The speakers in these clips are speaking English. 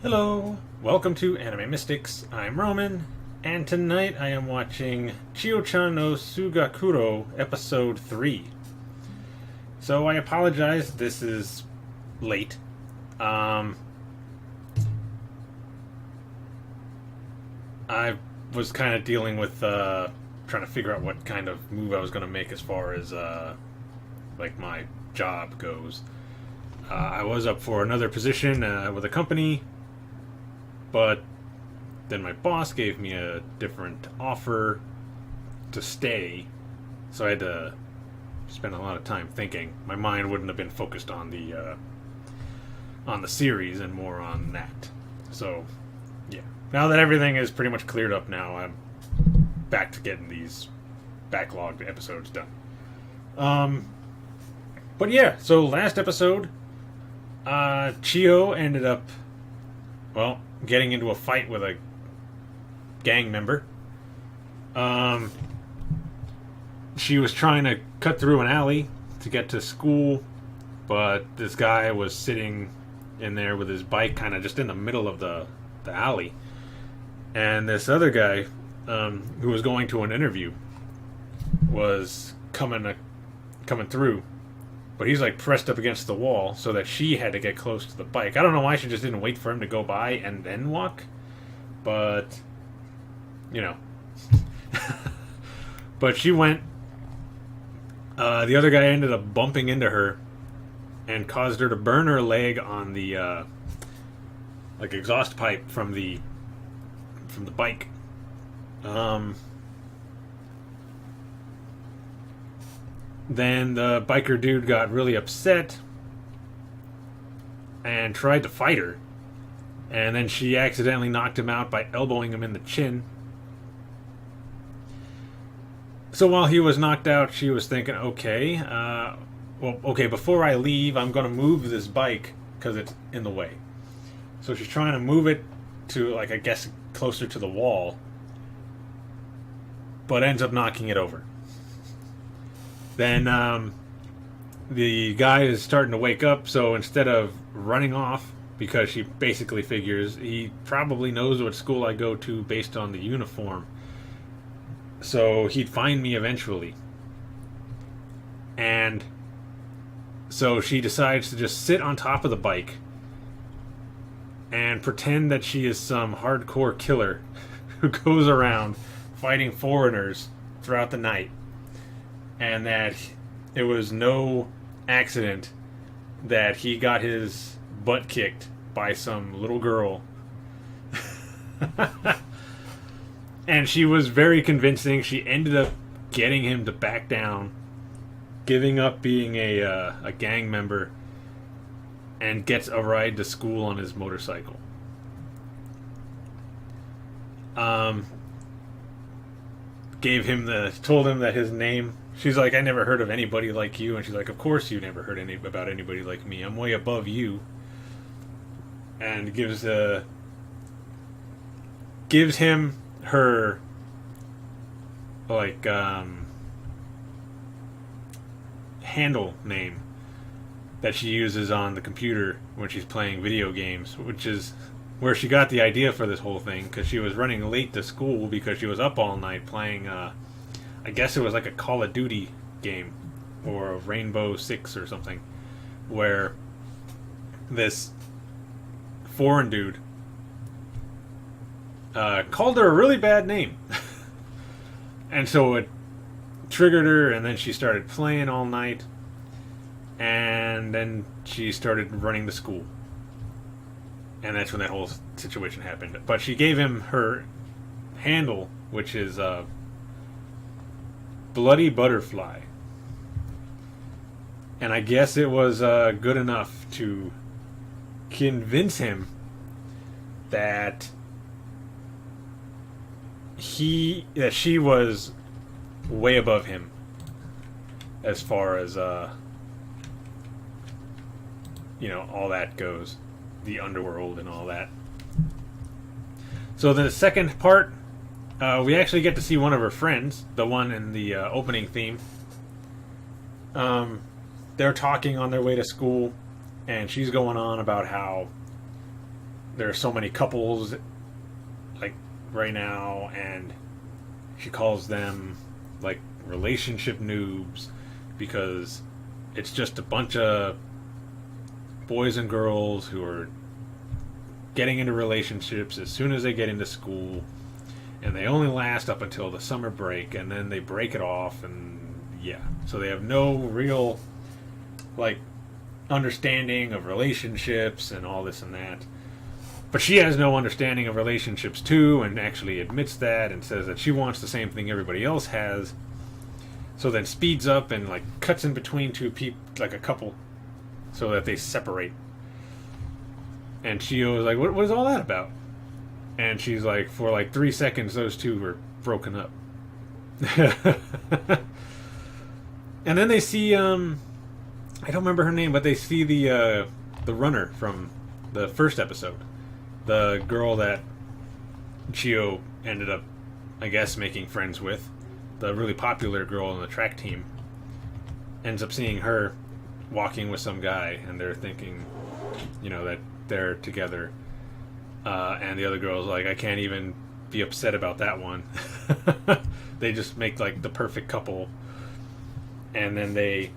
Hello, welcome to Anime Mystics. I'm Roman, and tonight I am watching Chio-Chan no Tsuugakuro Episode 3. So I apologize, this is late. I was kind of dealing with trying to figure out what kind of move I was going to make as far as like my job goes. I was up for another position with a company, but then my boss gave me a different offer to stay, so I had to spend a lot of time thinking. My mind wouldn't have been focused on the series and more on that. So, yeah. Now that everything is pretty much cleared up now, I'm back to getting these backlogged episodes done. But yeah, so last episode, Chio ended up, well, getting into a fight with a gang member. She was trying to cut through an alley to get to school, but this guy was sitting in there with his bike kind of just in the middle of the alley. And this other guy, who was going to an interview, was coming through. But he's like pressed up against the wall so that she had to get close to the bike. I don't know why she just didn't wait for him to go by and then walk. But, you know. But she went. The other guy ended up bumping into her and caused her to burn her leg on the like exhaust pipe from the bike. Then the biker dude got really upset and tried to fight her. And then she accidentally knocked him out by elbowing him in the chin. So while he was knocked out, she was thinking, okay, before I leave, I'm going to move this bike because it's in the way. So she's trying to move it to, like, I guess, closer to the wall, but ends up knocking it over. Then the guy is starting to wake up, so instead of running off, because she basically figures he probably knows what school I go to based on the uniform, so he'd find me eventually. And so she decides to just sit on top of the bike and pretend that she is some hardcore killer who goes around fighting foreigners throughout the night. And that it was no accident that he got his butt kicked by some little girl. And she was very convincing. She ended up getting him to back down, giving up being a gang member, and gets a ride to school on his motorcycle. Told him that his name. She's like, I never heard of anybody like you. And she's like, of course you never heard about anybody like me. I'm way above you. And gives him her, like, handle name that she uses on the computer when she's playing video games, which is where she got the idea for this whole thing, because she was running late to school because she was up all night playing, I guess it was like a Call of Duty game, or a Rainbow Six or something, where this foreign dude called her a really bad name. And so it triggered her, and then she started playing all night, and then she started running to school. And that's when that whole situation happened. But she gave him her handle, which is Bloody Butterfly. And I guess it was good enough to convince him that she was way above him as far as all that goes, the underworld and all that. So the second part, we actually get to see one of her friends, the one in the opening theme. They're talking on their way to school, and she's going on about how there are so many couples like right now, and she calls them like relationship noobs because it's just a bunch of boys and girls who are getting into relationships as soon as they get into school, and they only last up until the summer break, and then they break it off, and yeah, so they have no real like understanding of relationships and all this and that. But she has no understanding of relationships too, and actually admits that and says that she wants the same thing everybody else has. So then speeds up and like cuts in between two people, like a couple, so that they separate. And Chio was like, what is all that about? And she's like, for like 3 seconds, those two were broken up. And then they see, I don't remember her name, but they see the runner from the first episode. The girl that Chio ended up, I guess, making friends with. The really popular girl on the track team. Ends up seeing her walking with some guy, and they're thinking, that they're together. And the other girl's like, I can't even be upset about that one. They just make like the perfect couple. And then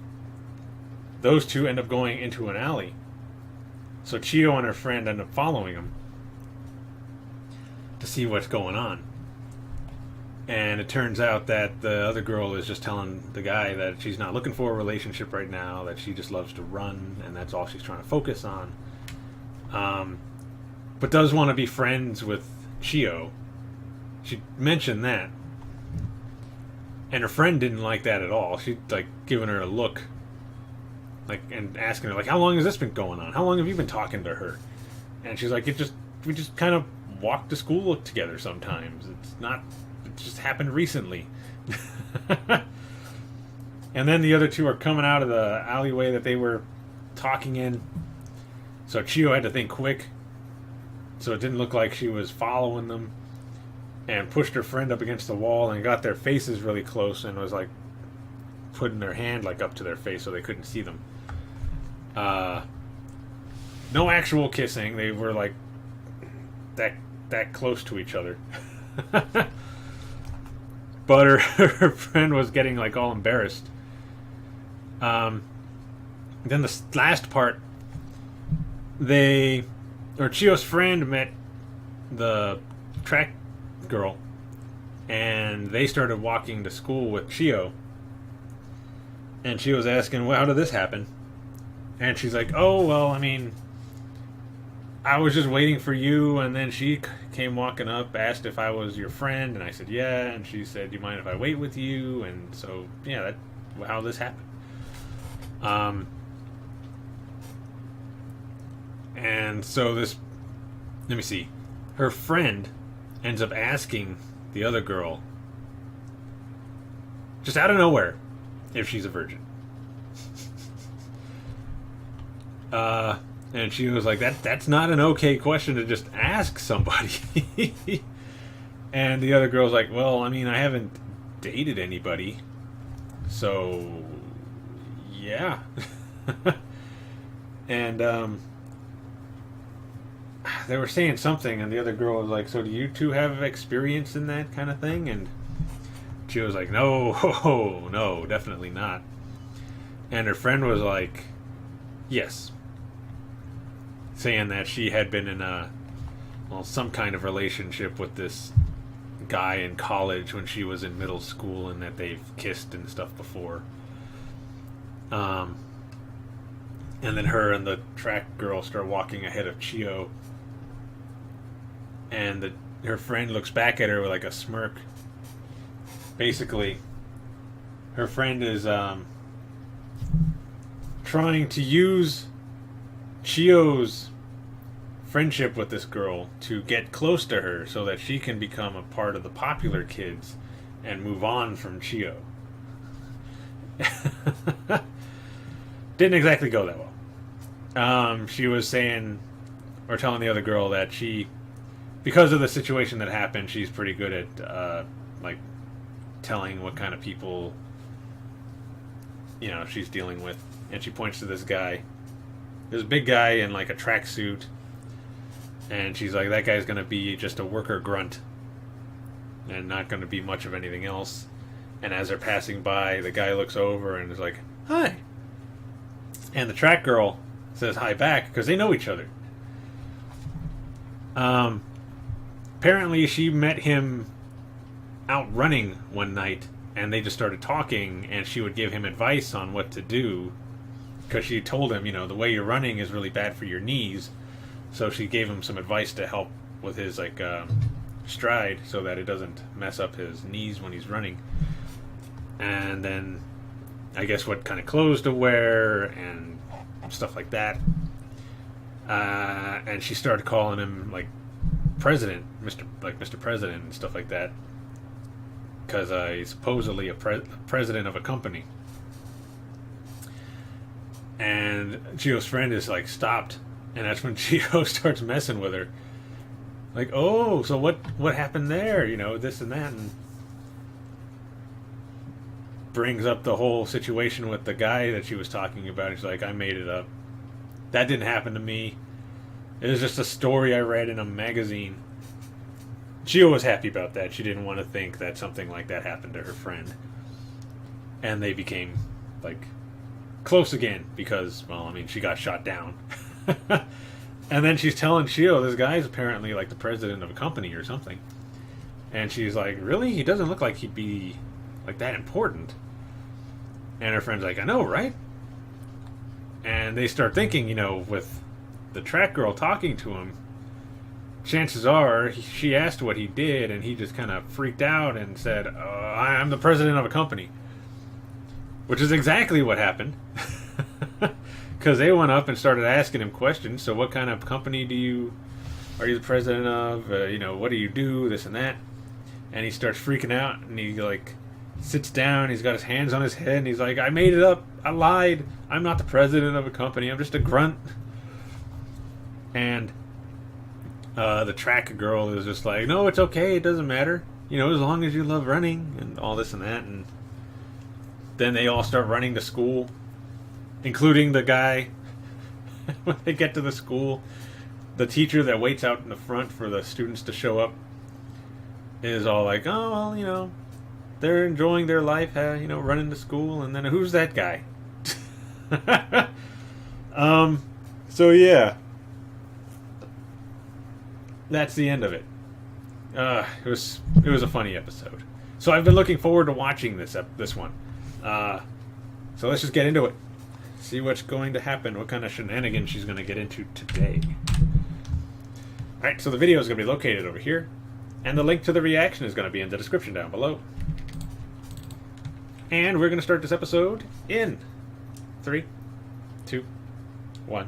those two end up going into an alley. So Chio and her friend end up following them to see what's going on. And it turns out that the other girl is just telling the guy that she's not looking for a relationship right now, that she just loves to run, and that's all she's trying to focus on. But does want to be friends with Chio. She mentioned that. And her friend didn't like that at all. She'd like giving her a look, like, and asking her like, how long has this been going on? How long have you been talking to her? And she's like, we just kind of walk to school together sometimes. It just happened recently. And then the other two are coming out of the alleyway that they were talking in. So Chio had to think quick, so it didn't look like she was following them, and pushed her friend up against the wall and got their faces really close and was like putting their hand like up to their face so they couldn't see them. No actual kissing. They were like that close to each other. But her friend was getting like all embarrassed. Then the last part, Chio's friend met the track girl, and they started walking to school with Chio. And she was asking, well, how did this happen? And she's like, oh, well, I mean, I was just waiting for you, and then she came walking up, asked if I was your friend, and I said, yeah, and she said, do you mind if I wait with you? And so, yeah, that's how this happened. And so let me see, her friend ends up asking the other girl, just out of nowhere, if she's a virgin. And she was like, that's not an okay question to just ask somebody. And the other girl's like, well, I mean, I haven't dated anybody, so yeah. And they were saying something, and the other girl was like, so do you two have experience in that kind of thing? And she was like, no, definitely not. And her friend was like, yes, saying that she had been in some kind of relationship with this guy in college when she was in middle school, and that they've kissed and stuff before. And then her and the track girl start walking ahead of Chio, and her friend looks back at her with like a smirk. Basically, her friend is trying to use Chio's friendship with this girl to get close to her so that she can become a part of the popular kids and move on from Chio. Didn't exactly go that well. She was saying, or telling the other girl that because of the situation that happened, she's pretty good at like telling what kind of people she's dealing with. And she points to this guy, this big guy in like a tracksuit, And she's like, that guy's going to be just a worker grunt and not going to be much of anything else. And as they're passing by, the guy looks over and is like, hi. And the track girl says hi back because they know each other. Apparently, she met him out running one night, and they just started talking, and she would give him advice on what to do because she told him, the way you're running is really bad for your knees. So she gave him some advice to help with his stride so that it doesn't mess up his knees when he's running. And then I guess what kind of clothes to wear and stuff like that. And she started calling him President, Mr. President and stuff like that, because he's supposedly a president of a company. And Chio's friend is stopped, and that's when Chio starts messing with her. Oh, so what happened there? This and that, and brings up the whole situation with the guy that she was talking about. He's like, I made it up. That didn't happen to me. It was just a story I read in a magazine. Chio was happy about that. She didn't want to think that something like that happened to her friend. And they became, close again because, she got shot down. And then she's telling Chio, this guy's apparently, the president of a company or something. And she's like, really? He doesn't look like he'd be, that important. And her friend's like, I know, right? And they start thinking, with the track girl talking to him, chances are she asked what he did, and he just kind of freaked out and said, I'm the president of a company. Which is exactly what happened. Because they went up and started asking him questions. So what kind of company are you the president of? What do you do? This and that. And he starts freaking out, and he sits down. He's got his hands on his head, and he's like, I made it up. I lied. I'm not the president of a company. I'm just a grunt. And the track girl is just like, no, it's okay. It doesn't matter. As long as you love running and all this and that. And then they all start running to school, including the guy. When they get to the school, the teacher that waits out in the front for the students to show up is all like, oh, well, they're enjoying their life, running to school. And then who's that guy? So yeah, that's the end of it. It was a funny episode. So I've been looking forward to watching this one. So let's just get into it. See what's going to happen. What kind of shenanigans she's going to get into today. Alright, so the video is going to be located over here. And the link to the reaction is going to be in the description down below. And we're going to start this episode in 3, 2, 1.